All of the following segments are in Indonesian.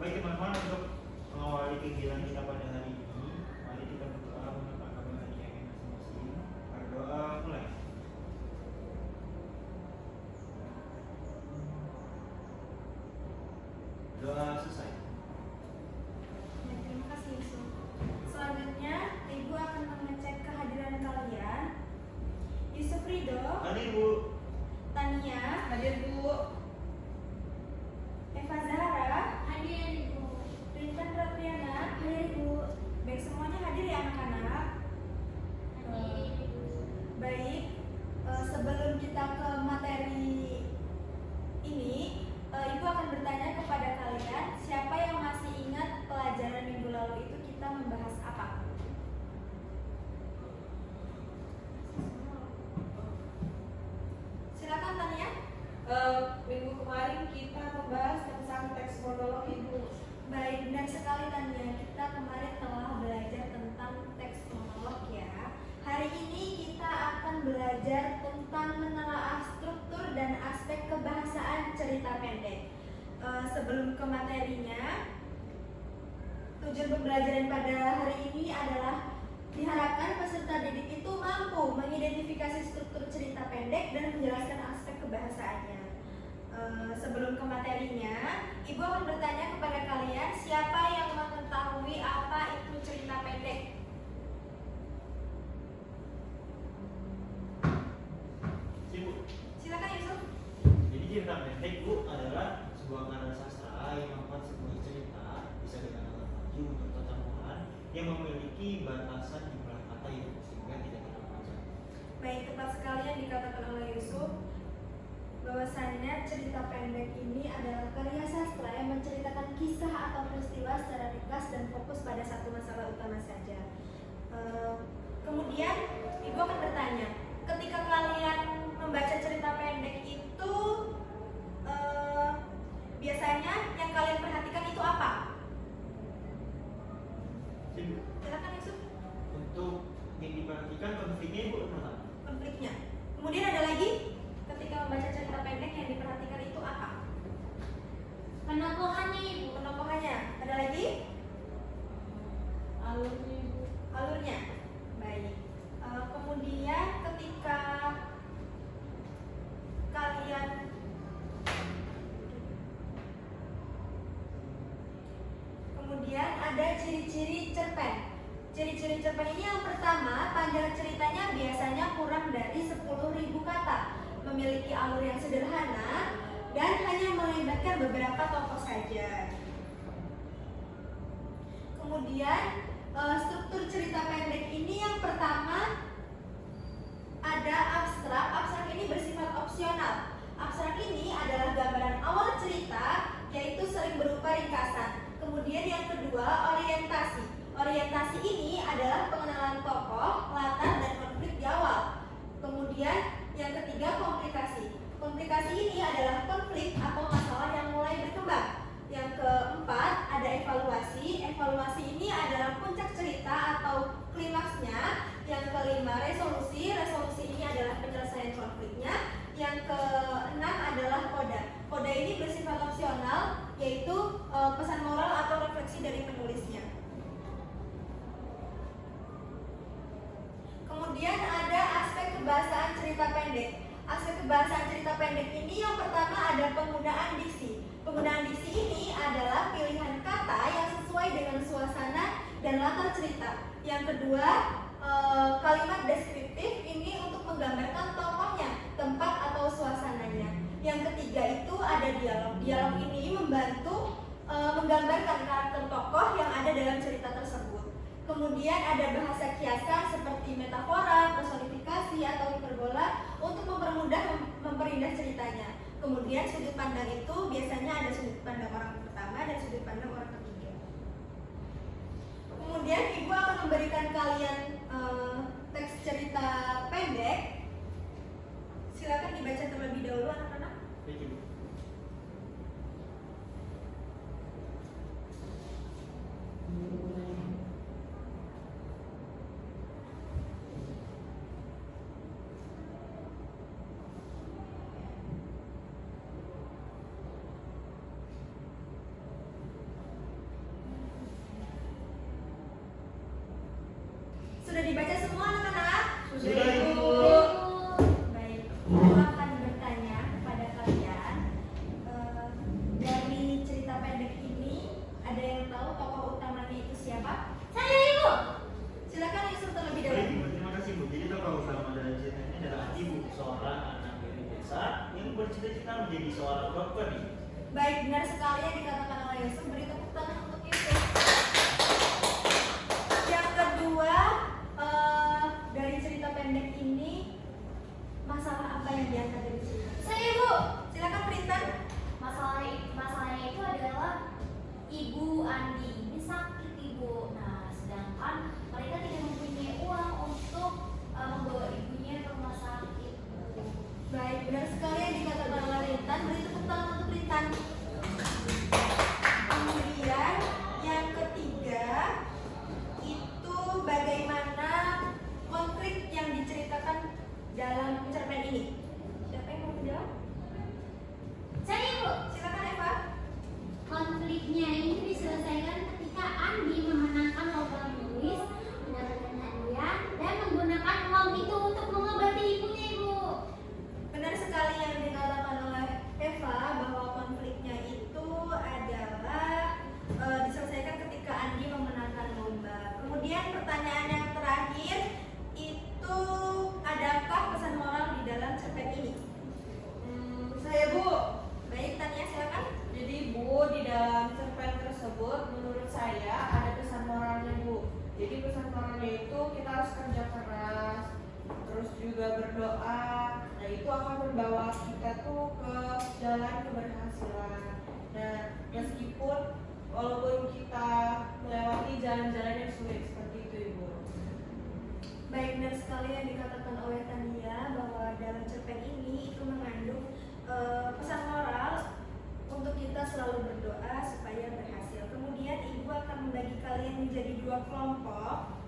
Baik teman-teman, untuk mengawali kegiatan kita pada hari ini, mari kita berdoa menetapkan kebahagiaan masing-masing. Berdoa mulai. Doa selesai. Ya, terima kasih Yusuf. Selanjutnya, Ibu akan mengecek kehadiran kalian. Yusuf Ridho, Hadir Bu. Tania, Hadir Bu. Eva Zahra, Hadir Ibu. Rintan Ratriana, hadir Ibu. Baik, semuanya hadir ya anak-anak. Hadir Ibu. Baik, sebelum kita ke materi ini, Ibu akan bertanya kepada kalian, siapa yang masih ingat pelajaran minggu lalu itu kita membahas apa? Silakan Tania. Minggu kemarin kita membahas tentang teks monolog Ibu. Baik, benar sekali Tania. Kita kemarin telah belajar tentang teks monolog ya. Hari ini kita akan belajar tentang menelaah struktur dan aspek kebahasaan cerita pendek. Sebelum ke materinya, tujuan pembelajaran pada hari ini adalah diharapkan peserta didik itu mampu mengidentifikasi struktur cerita pendek dan menjelaskan aspek kebahasaannya. Sebelum ke materinya, Ibu akan bertanya kepada kalian, siapa yang mengetahui apa itu cerita pendek? Bu. Silakan Yusuf. Jadi cerita pendek Bu adalah sebuah karya sastra yang membuat sebuah cerita bisa dikatakan maju untuk pertemuan yang memiliki batasan jumlah kata yang sehingga tidak terlalu panjang. Baik, tepat sekali yang dikatakan oleh Yusuf, bahwasannya cerita pendek ini adalah karya sastra yang menceritakan kisah atau peristiwa secara ringkas dan fokus pada satu masalah utama saja. Kemudian Ibu akan bertanya, ketika kalian membaca cerita pendek itu, biasanya yang kalian perhatikan itu apa? Bu. Silakan Yusuf. Untuk yang diperhatikan konfliknya Ibu apa? Konfliknya. Kemudian ada lagi, ketika membaca cerita pendek yang diperhatikan itu apa? Penokohannya Ibu. Penokohannya. Ada lagi? Alurnya Ibu. Alurnya. Baik. Kemudian ketika kalian ada ciri-ciri cerpen. Ciri-ciri cerpen ini yang pertama, panjang ceritanya biasanya kurang dari 10.000 kata, memiliki alur yang sederhana dan hanya melibatkan beberapa tokoh saja. Kemudian struktur cerita pendek ini yang pertama ada abstrak. Abstrak ini bersifat opsional. Abstrak ini adalah gambaran awal cerita, yaitu sering berupa ringkasan. Kemudian yang kedua, orientasi. Orientasi ini adalah pengenalan tokoh, latar, dan konflik di awal. Kemudian yang ketiga, komplikasi. Komplikasi ini adalah konflik atau masalah yang mulai berkembang. Yang keempat, ada evaluasi. Evaluasi ini adalah puncak cerita atau klimaksnya. Yang kelima, resolusi. Resolusi ini adalah penyelesaian konfliknya. Yang keenam adalah koda. Koda ini bersifat opsional, yaitu pesan moral atau refleksi dari penulisnya. Kemudian ada aspek kebahasaan cerita pendek. Aspek kebahasaan cerita pendek ini yang pertama ada penggunaan diksi. Penggunaan diksi ini adalah pilihan kata yang sesuai dengan suasana dan latar cerita. Yang kedua, kalimat deskriptif ini untuk menggambarkan tokohnya, tempat atau suasananya. Yang ketiga itu ada dialog. Dialog ini membantu menggambarkan karakter tokoh yang ada dalam cerita tersebut. Kemudian ada bahasa kiasan seperti metafora, personifikasi, atau hiperbola untuk mempermudah memperindah ceritanya. Kemudian sudut pandang itu biasanya ada sudut pandang orang pertama dan sudut pandang orang ketiga. Kemudian Ibu akan memberikan kalian teks cerita pendek. Silakan dibaca terlebih dahulu anak-anak. Thank you. konfliknya ini diselesaikan ketika Andi memenangkan lomba menulis, mendapatkan hadiah, dan menggunakan uang itu untuk mengobati ibunya, Ibu. Benar sekali yang dikatakan oleh Eva bahwa konfliknya itu adalah diselesaikan ketika Andi memenangkan lomba. Kemudian pertanyaan yang terakhir itu, adakah pesan moral di dalam cerpen ini? Saya Bu. Baik, Tania silakan. Jadi Bu, di dalam cerpen tersebut menurut saya ada pesan moralnya Bu. Jadi pesan moralnya itu kita harus kerja keras, terus juga berdoa. Nah itu akan membawa kita tuh ke jalan keberhasilan. Nah meskipun walaupun kita melewati jalan-jalan yang sulit seperti itu Ibu. Baik, benar sekali yang dikatakan oleh Tania bahwa dalam cerpen ini itu mengandung pesan moral untuk kita selalu berdoa supaya berhasil. Kemudian Ibu akan membagi kalian menjadi dua kelompok.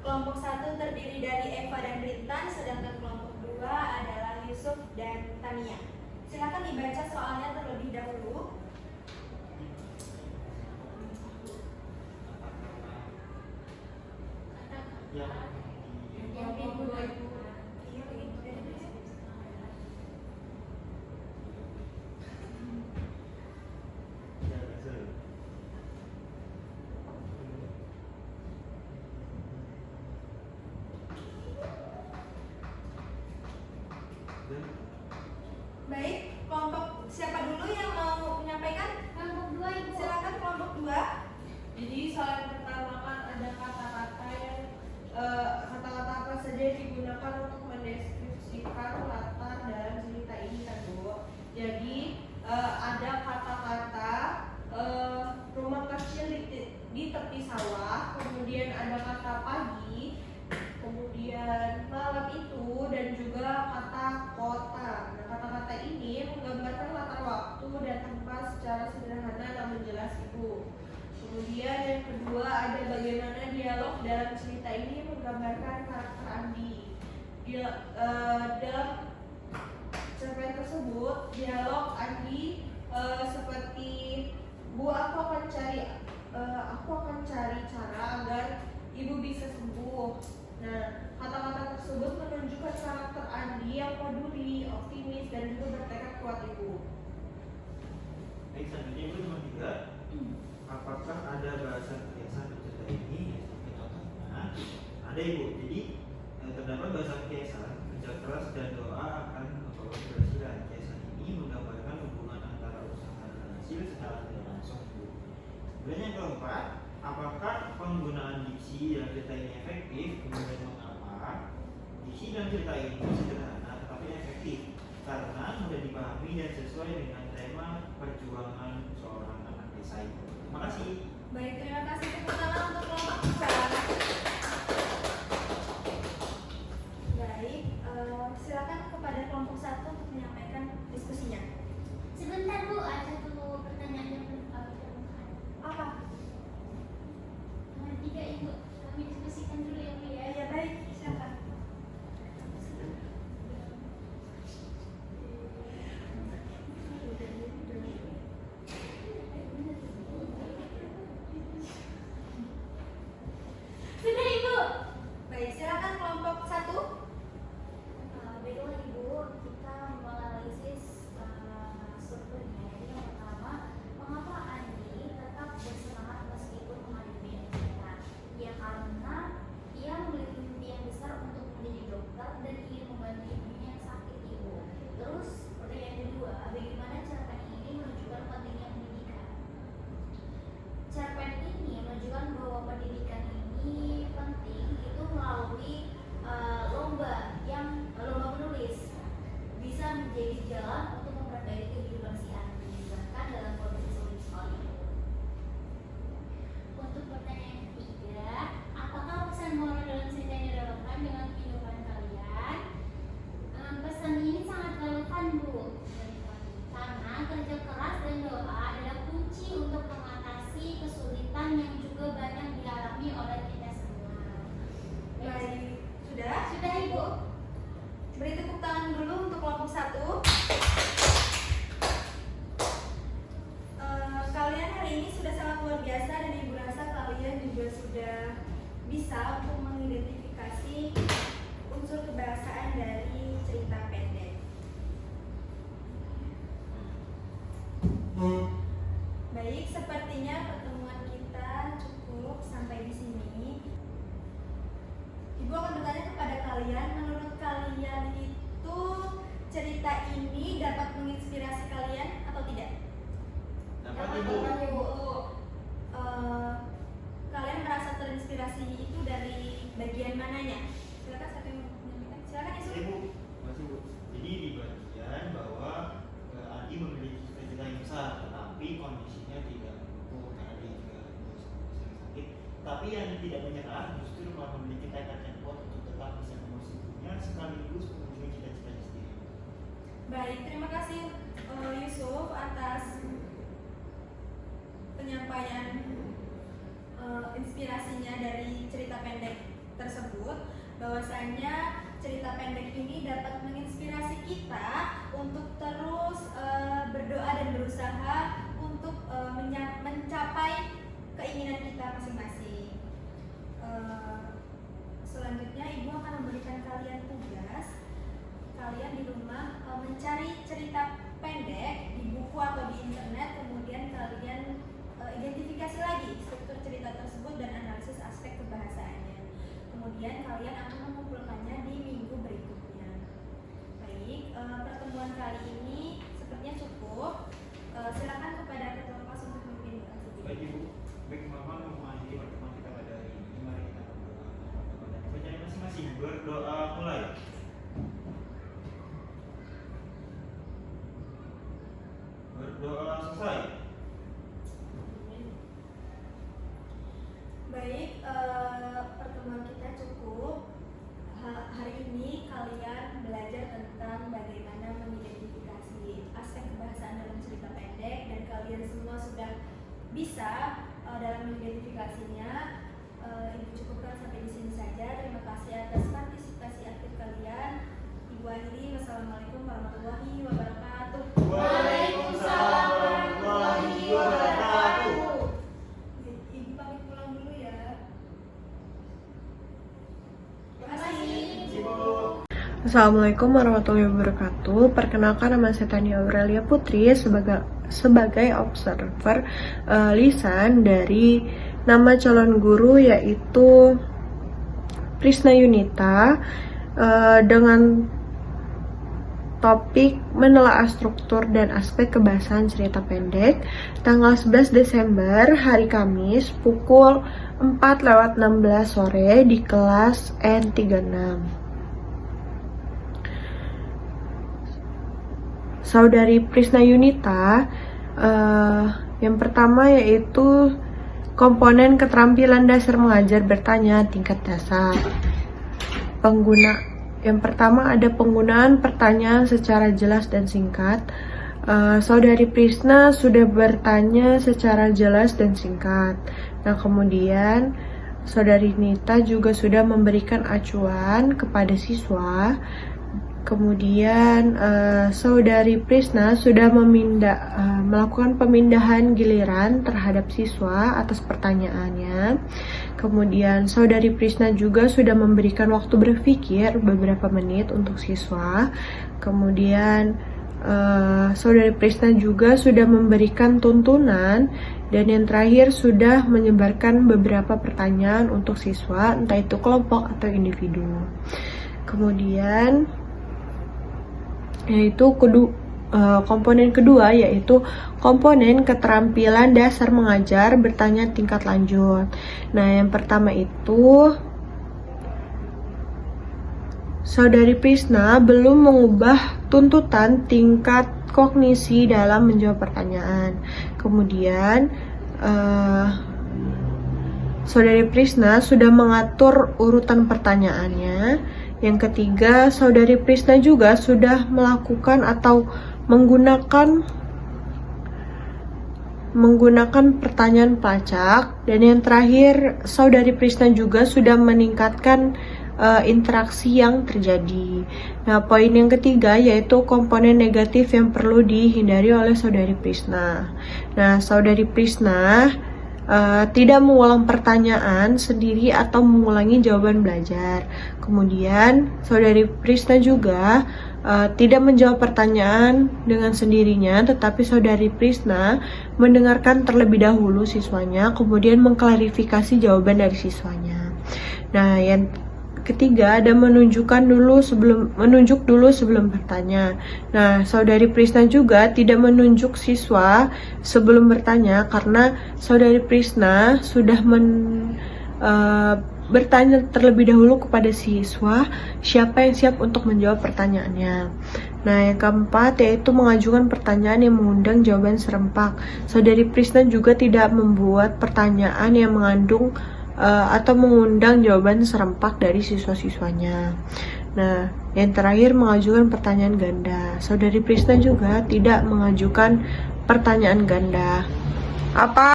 Kelompok satu terdiri dari Eva dan Rintan, sedangkan kelompok dua adalah Yusuf dan Tania. Silakan dibaca soalnya terlebih dahulu. Yang Yang Kelompok dua Ibu. Iya, baik, kelompok siapa dulu yang mau menyampaikan? Kelompok 2, Ibu. Silakan kelompok dua. Jadi soal yang pertama kan ada kata-kata yang kata-kata apa saja yang digunakan untuk mendeskripsikan latar dalam cerita ini kan Bu. Jadi ada kata-kata rumah kecil di tepi sawah, kemudian ada kata pagi, kemudian malam itu, dan juga kata kota. Nah kata-kata ini menggambarkan latar waktu dan tempat secara sederhana namun jelas Ibu. Kemudian yang kedua ada bagaimana dialog dalam cerita ini menggambarkan karakter Andi. Dalam cerpen tersebut dialog Andi seperti Bu, aku akan cari cara agar ibu bisa sembuh. Nah kata-kata tersebut menunjukkan karakter Andi yang peduli, optimis, dan juga bertekad kuat Ibu. Baik, selanjutnya Ibu nomor 3. Apakah ada bahasa kiasan di cerita ini? Seperti contohnya ada Ibu. Jadi terdapat bahasa kiasan, kerja keras dan doa akan membawa keberhasilan. Kiasan ini menggambarkan hubungan antara usaha dan hasil secara tidak langsung Ibu. Kemudian yang keempat, apakah penggunaan diksi dalam cerita ini efektif? Kemudian mengapa? Diksi dalam cerita ini sederhana tetapi efektif karena mudah dipahami dan sesuai dengan tema perjuangan seorang anak desa itu. Terima kasih. Baik, terima kasih. Tepuk tangan untuk kelompok dua. Baik, silakan kepada kelompok satu untuk menyampaikan diskusinya. Sebentar Bu, ada satu pertanyaan yang belum kami temukan. Apa? Nomor 3 Ibu, kami diskusikan dulu ya Bu ya. Ya, baik, silakan. Sudah Baik, sepertinya pertemuan kita cukup sampai di sini. Ibu akan bertanya kepada kalian, menurut kalian itu cerita ini dapat menginspirasi kalian atau tidak? Dapat Ibu. Kalian merasa terinspirasi itu dari bagian mananya? Silakan siapa yang mau menyampaikan? Silakan Isu. Ibu, masih Bu. Jadi di bagian bahwa Andi memiliki cita-cita yang besar, tetapi kondisinya tidak mendukung karena dia juga sering sakit. Tapi yang tidak menyerah justru malah memiliki tekad yang kuat untuk tetap bisa mengurus ibunya sekaligus mengunjungi cita-citanya sendiri. Baik, terima kasih Yusuf atas penyampaian inspirasinya dari cerita pendek tersebut. Bahwasanya cerita pendek ini dapat menginspirasi kita untuk terus berdoa dan berusaha untuk mencapai keinginan kita masing-masing. Selanjutnya Ibu akan memberikan kalian tugas. Kalian di rumah mencari cerita pendek di buku atau di internet, kemudian kalian identifikasi lagi struktur cerita tersebut dan analisis aspek kebahasaannya. Kemudian kalian akan mengumpulkannya di minggu berikutnya. Baik, pertemuan kali ini sepertinya cukup. Silakan kepada ketua kelas untuk memimpin aktivitas. Baik Ibu, baik teman-teman mengakhiri pertemuan kita pada hari ini. Mari kita berdoa kepada bacaan masing-masing. Berdoa mulai. Berdoa selesai. Baik, pertemuan kita cukup. Hari ini kalian belajar tentang bagaimana mengidentifikasi aspek kebahasaan dalam cerita pendek dan kalian semua sudah bisa dalam mengidentifikasinya. Ibu cukupkan sampai di sini saja. Terima kasih atas partisipasi aktif kalian. Ibu akhiri. Wassalamualaikum warahmatullahi wabarakatuh. Waalaikumsalam warahmatullahi wabarakatuh. Ibu pamit pulang dulu ya. Terima kasih. Assalamualaikum warahmatullahi wabarakatuh. Perkenalkan, nama saya Tania Aurelia Putri sebagai observer lisan dari nama calon guru yaitu Prisna Yunita dengan topik menelaah struktur dan aspek kebahasaan cerita pendek tanggal 11 Desember hari Kamis pukul 4:16 sore di kelas N36. Saudari Prisna Yunita, yang pertama yaitu komponen keterampilan dasar mengajar bertanya tingkat dasar. Yang pertama ada penggunaan pertanyaan secara jelas dan singkat. Saudari Prisna sudah bertanya secara jelas dan singkat. Nah, kemudian Saudari Nita juga sudah memberikan acuan kepada siswa. Kemudian Saudari Prisna sudah melakukan pemindahan giliran terhadap siswa atas pertanyaannya. Kemudian Saudari Prisna juga sudah memberikan waktu berpikir beberapa menit untuk siswa. Kemudian Saudari Prisna juga sudah memberikan tuntunan. Dan yang terakhir sudah menyebarkan beberapa pertanyaan untuk siswa, entah itu kelompok atau individu. Kemudian yaitu komponen kedua yaitu komponen keterampilan dasar mengajar bertanya tingkat lanjut. Nah, yang pertama itu Saudari Prisna belum mengubah tuntutan tingkat kognisi dalam menjawab pertanyaan. Kemudian Saudari Prisna sudah mengatur urutan pertanyaannya. Yang ketiga, Saudari Prisna juga sudah melakukan atau menggunakan pertanyaan pelacak. Dan yang terakhir, Saudari Prisna juga sudah meningkatkan interaksi yang terjadi. Nah, poin yang ketiga yaitu komponen negatif yang perlu dihindari oleh Saudari Prisna. Nah, Saudari Prisna tidak mengulang pertanyaan sendiri atau mengulangi jawaban belajar. Kemudian Saudari Prisna juga tidak menjawab pertanyaan dengan sendirinya, tetapi Saudari Prisna mendengarkan terlebih dahulu siswanya, kemudian mengklarifikasi jawaban dari siswanya. Nah, yang ketiga ada menunjuk dulu sebelum bertanya. Nah, Saudari Prisna juga tidak menunjuk siswa sebelum bertanya karena Saudari Prisna sudah bertanya terlebih dahulu kepada siswa siapa yang siap untuk menjawab pertanyaannya. Nah, yang keempat yaitu mengajukan pertanyaan yang mengundang jawaban serempak. Saudari Prisna juga tidak membuat pertanyaan yang mengandung atau mengundang jawaban serempak dari siswa-siswanya. Nah, yang terakhir mengajukan pertanyaan ganda. Saudari Prisna juga tidak mengajukan pertanyaan ganda. Apa